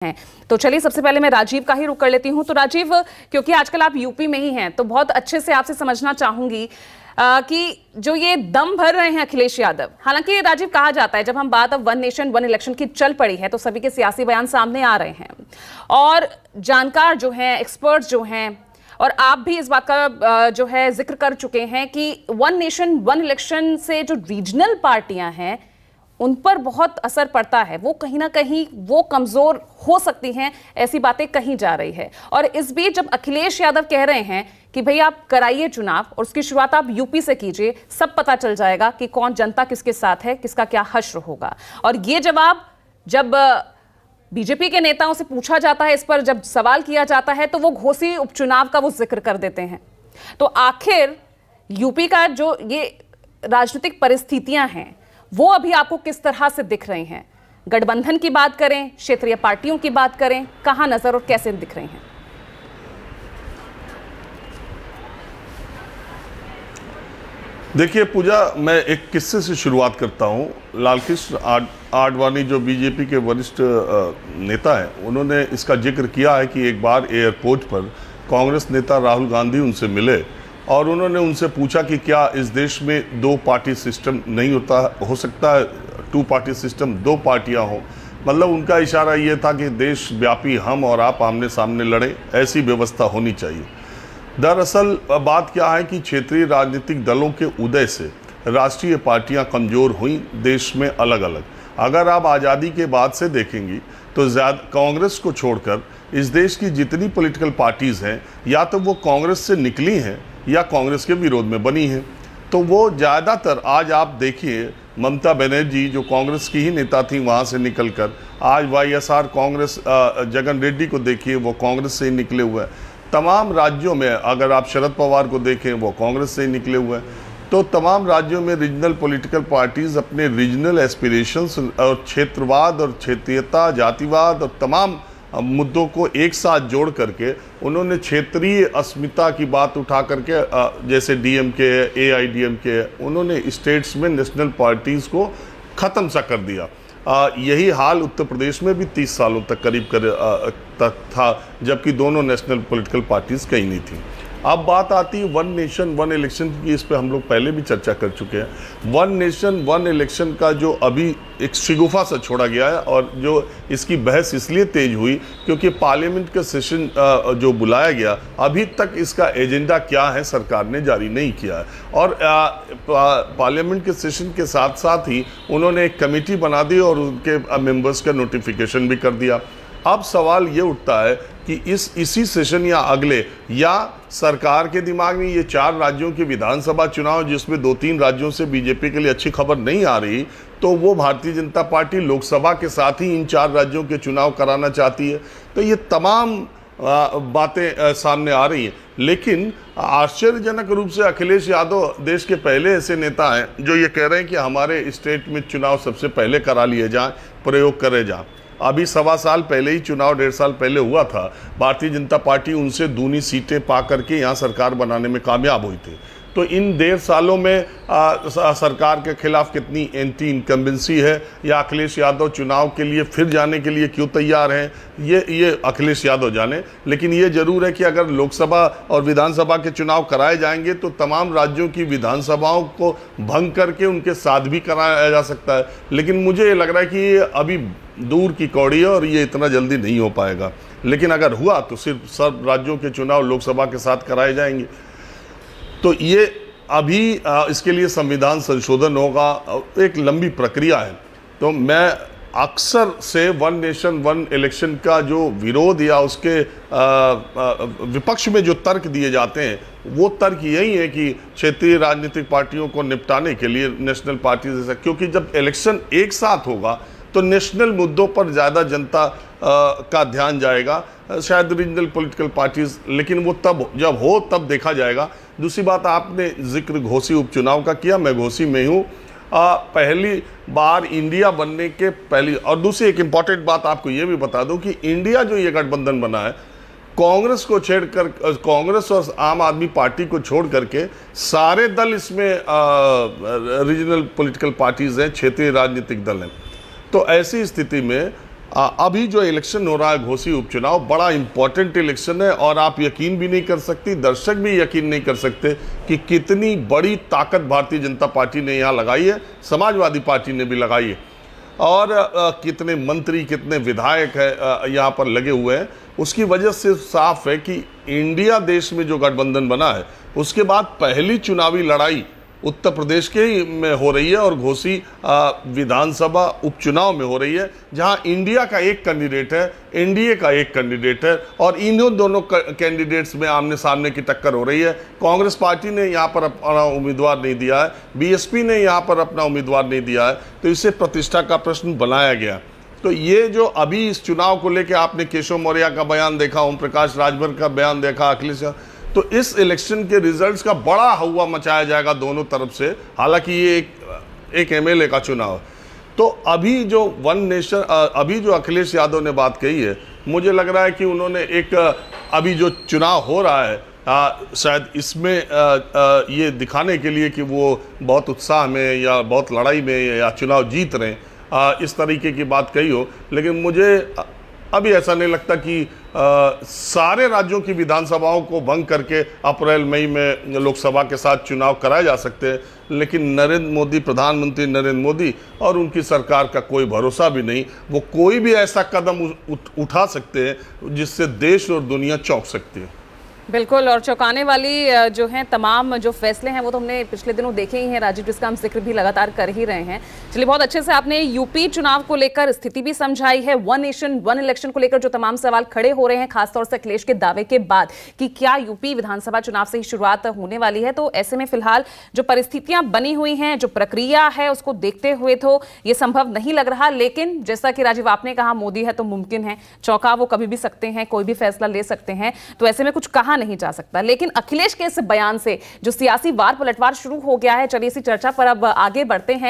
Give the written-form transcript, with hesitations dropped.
हैं। तो चलिए सबसे पहले मैं राजीव का ही रुख कर लेती हूं। तो राजीव, क्योंकि आजकल आप यूपी में ही हैं तो बहुत अच्छे से आपसे समझना चाहूंगी कि जो ये दम भर रहे हैं अखिलेश यादव, हालांकि राजीव कहा जाता है जब हम बात अब वन नेशन वन इलेक्शन की चल पड़ी है तो सभी के सियासी बयान सामने आ रहे हैं और जानकार जो हैं, एक्सपर्ट्स जो हैं, और आप भी इस बात का जो है जिक्र कर चुके हैं कि वन नेशन वन इलेक्शन से जो रीजनल पार्टियां हैं उन पर बहुत असर पड़ता है, वो कहीं ना कहीं वो कमजोर हो सकती हैं, ऐसी बातें कही जा रही है। और इस बीच जब अखिलेश यादव कह रहे हैं कि भाई आप कराइए चुनाव और उसकी शुरुआत आप यूपी से कीजिए, सब पता चल जाएगा कि कौन जनता किसके साथ है, किसका क्या हश्र होगा। और ये जवाब जब बीजेपी के नेताओं से पूछा जाता है, इस पर जब सवाल किया जाता है तो वो घोसी उपचुनाव का वो जिक्र कर देते हैं। तो आखिर यूपी का जो ये राजनीतिक परिस्थितियां हैं वो अभी आपको किस तरह से दिख रही हैं? गठबंधन की बात करें, क्षेत्रीय पार्टियों की बात करें, कहां नजर और कैसे दिख रही हैं? देखिए पूजा, मैं एक किस्से से शुरुआत करता हूं। लालकृष्ण आडवाणी जो बीजेपी के वरिष्ठ नेता हैं, उन्होंने इसका जिक्र किया है कि एक बार एयरपोर्ट पर कांग्रेस नेता राहुल गांधी उनसे मिले और उन्होंने उनसे पूछा कि क्या इस देश में दो पार्टी सिस्टम नहीं हो सकता है, टू पार्टी सिस्टम, दो पार्टियां हो। मतलब उनका इशारा ये था कि देशव्यापी हम और आप आमने सामने लड़ें, ऐसी व्यवस्था होनी चाहिए। दरअसल बात क्या है कि क्षेत्रीय राजनीतिक दलों के उदय से राष्ट्रीय पार्टियां कमज़ोर हुई देश में अलग अलग। अगर आप आज़ादी के बाद से देखेंगी तो कांग्रेस को छोड़कर इस देश की जितनी पॉलिटिकल पार्टीज़ हैं, या तो वो कांग्रेस से निकली हैं या कांग्रेस के विरोध में बनी हैं। तो वो ज़्यादातर, आज आप देखिए ममता बनर्जी जो कांग्रेस की ही नेता थी, वहाँ से निकलकर आज वाईएसआर कांग्रेस, जगन रेड्डी को देखिए वो कांग्रेस से ही निकले हुए हैं। तमाम राज्यों में अगर आप शरद पवार को देखें वो कांग्रेस से ही निकले हुए हैं। तो तमाम राज्यों में रीजनल पॉलिटिकल पार्टीज़ अपने रीजनल एस्पिरेशंस और क्षेत्रवाद और क्षेत्रीयता, जातिवाद और तमाम मुद्दों को एक साथ जोड़ करके उन्होंने क्षेत्रीय अस्मिता की बात उठा करके, जैसे डीएमके है, एआईडीएमके है, उन्होंने स्टेट्स में नेशनल पार्टीज़ को ख़त्म सा कर दिया। यही हाल उत्तर प्रदेश में भी 30 सालों तक करीब तक था, जबकि दोनों नेशनल पॉलिटिकल पार्टीज़ कहीं नहीं थी। अब बात आती है वन नेशन वन इलेक्शन की। इस पे हम लोग पहले भी चर्चा कर चुके हैं। वन नेशन वन इलेक्शन का जो अभी एक शिगुफा सा छोड़ा गया है, और जो इसकी बहस इसलिए तेज हुई क्योंकि पार्लियामेंट का सेशन जो बुलाया गया, अभी तक इसका एजेंडा क्या है सरकार ने जारी नहीं किया है। और पार्लियामेंट के सेशन के साथ साथ ही उन्होंने एक कमेटी बना दी और उनके मेंबर्स का नोटिफिकेशन भी कर दिया। अब सवाल ये उठता है कि इसी सेशन या अगले, या सरकार के दिमाग में ये 4 राज्यों के विधानसभा चुनाव, जिसमें 2-3 राज्यों से बीजेपी के लिए अच्छी खबर नहीं आ रही, तो वो भारतीय जनता पार्टी लोकसभा के साथ ही इन 4 राज्यों के चुनाव कराना चाहती है। तो ये तमाम बातें सामने आ रही हैं। लेकिन आश्चर्यजनक रूप से अखिलेश यादव देश के पहले ऐसे नेता हैं जो ये कह रहे हैं कि हमारे स्टेट में चुनाव सबसे पहले करा लिए जाएं, प्रयोग करे जाएं। अभी 1.25 साल पहले ही चुनाव, 1.5 साल पहले हुआ था। भारतीय जनता पार्टी उनसे दूनी सीटें पा करके यहाँ सरकार बनाने में कामयाब हुई थी। तो इन 1.5 सालों में सरकार के खिलाफ कितनी एंटी इनकम्बेंसी है, या अखिलेश यादव चुनाव के लिए फिर जाने के लिए क्यों तैयार हैं, ये अखिलेश यादव जाने। लेकिन ये जरूर है कि अगर लोकसभा और विधानसभा के चुनाव कराए जाएंगे तो तमाम राज्यों की विधानसभाओं को भंग करके उनके साथ भी कराया जा सकता है। लेकिन मुझे ये लग रहा है कि ये अभी दूर की कौड़ी है और ये इतना जल्दी नहीं हो पाएगा। लेकिन अगर हुआ तो सिर्फ सब राज्यों के चुनाव लोकसभा के साथ कराए जाएंगे। तो ये अभी इसके लिए संविधान संशोधन होगा, एक लंबी प्रक्रिया है। तो मैं अक्सर से वन नेशन वन इलेक्शन का जो विरोध या उसके विपक्ष में जो तर्क दिए जाते हैं, वो तर्क यही है कि क्षेत्रीय राजनीतिक पार्टियों को निपटाने के लिए नेशनल पार्टी जैसा, क्योंकि जब इलेक्शन एक साथ होगा तो नेशनल मुद्दों पर ज़्यादा जनता का ध्यान जाएगा, शायद रीजनल पॉलिटिकल पार्टीज, लेकिन वो तब जब हो तब देखा जाएगा। दूसरी बात, आपने जिक्र घोसी उपचुनाव का किया, मैं घोसी में हूँ। पहली बार इंडिया बनने के पहली, और दूसरी एक इम्पॉर्टेंट बात आपको ये भी बता दूं कि इंडिया जो ये गठबंधन बना है, कांग्रेस को छेड़कर, कांग्रेस और आम आदमी पार्टी को छोड़ करके सारे दल इसमें रीजनल पॉलिटिकल पार्टीज हैं, क्षेत्रीय राजनीतिक दल हैं। तो ऐसी स्थिति में अभी जो इलेक्शन हो रहा है घोसी उपचुनाव बड़ा इंपॉर्टेंट इलेक्शन है और आप यकीन भी नहीं कर सकती, दर्शक भी यकीन नहीं कर सकते कि कितनी बड़ी ताकत भारतीय जनता पार्टी ने यहाँ लगाई है, समाजवादी पार्टी ने भी लगाई है और कितने मंत्री कितने विधायक है यहाँ पर लगे हुए हैं। उसकी वजह से साफ है कि इंडिया देश में जो गठबंधन बना है उसके बाद पहली चुनावी लड़ाई उत्तर प्रदेश के ही में हो रही है और घोसी विधानसभा उपचुनाव में हो रही है, जहां इंडिया का एक कैंडिडेट है, एनडीए का एक कैंडिडेट है और इन्हों दोनों कैंडिडेट्स में आमने सामने की टक्कर हो रही है। कांग्रेस पार्टी ने यहां पर अपना उम्मीदवार नहीं दिया है, बीएसपी ने यहां पर अपना उम्मीदवार नहीं दिया है, तो इसे प्रतिष्ठा का प्रश्न बनाया गया। तो ये जो अभी इस चुनाव को लेकर आपने केशव मौर्य का बयान देखा, ओम प्रकाश राजभर का बयान देखा, अखिलेश, तो इस इलेक्शन के रिजल्ट्स का बड़ा हवा मचाया जाएगा दोनों तरफ से। हालांकि ये एक एमएलए का चुनाव है। तो अभी जो वन नेशन, अभी जो अखिलेश यादव ने बात कही है, मुझे लग रहा है कि उन्होंने एक अभी जो चुनाव हो रहा है शायद इसमें ये दिखाने के लिए कि वो बहुत उत्साह में या बहुत लड़ाई में या चुनाव जीत रहे हैं, इस तरीके की बात कही हो। लेकिन मुझे अभी ऐसा नहीं लगता कि सारे राज्यों की विधानसभाओं को भंग करके अप्रैल मई में लोकसभा के साथ चुनाव कराए जा सकते हैं। लेकिन नरेंद्र मोदी, प्रधानमंत्री नरेंद्र मोदी और उनकी सरकार का कोई भरोसा भी नहीं। वो कोई भी ऐसा कदम उठा सकते हैं जिससे देश और दुनिया चौंक सकती है। बिल्कुल, और चौंकाने वाली जो हैं तमाम जो फैसले हैं वो तो हमने पिछले दिनों देखे ही हैं राजीव, जिसका हम जिक्र भी लगातार कर ही रहे हैं। चलिए, बहुत अच्छे से आपने यूपी चुनाव को लेकर स्थिति भी समझाई है, वन नेशन वन इलेक्शन को लेकर जो तमाम सवाल खड़े हो रहे हैं, खासतौर से अखिलेश के दावे के बाद कि क्या यूपी विधानसभा चुनाव से ही शुरुआत होने वाली है। तो ऐसे में फिलहाल जो परिस्थितियां बनी हुई हैं, जो प्रक्रिया है, उसको देखते हुए तो ये संभव नहीं लग रहा। लेकिन जैसा कि राजीव आपने कहा, मोदी है तो मुमकिन है, चौंका वो कभी भी सकते हैं, कोई भी फैसला ले सकते हैं, तो ऐसे में कुछ कहा नहीं जा सकता। लेकिन अखिलेश के इस बयान से जो सियासी वार पलटवार शुरू हो गया है, चलिए इसी चर्चा पर अब आगे बढ़ते हैं।